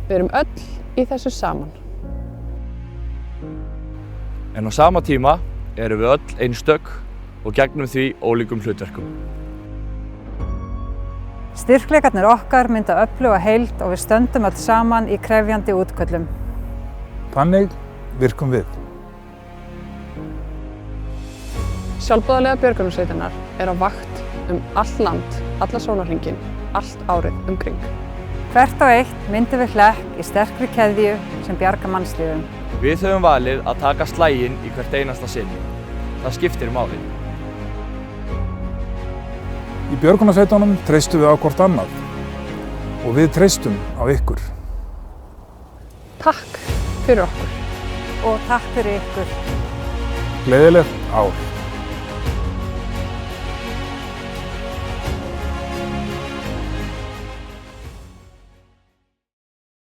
Við erum öll í þessu saman. En á sama tíma erum við öll einstök og gegnum því ólíkum hlutverkum. Styrkleikarnir okkar mynda öfluga heild og við stöndum öll saman í krefjandi útköllum. Þannig virkum við. Sjálfboðaliðar björgunarsveitanna á vakt allt land, alla sólarhringinn, allt árið kring. Hvert og eitt myndum við hlekk í sterkri keðju sem bjargar mannslífum. Við höfum valið að taka slaginn í hvert einasta sinn. Það skiptir máli. Í björgunarsveitunum treystum við á hvort annað og við treystum á ykkur. Takk fyrir okkur. Og takk fyrir ykkur. Gleðilegt ár.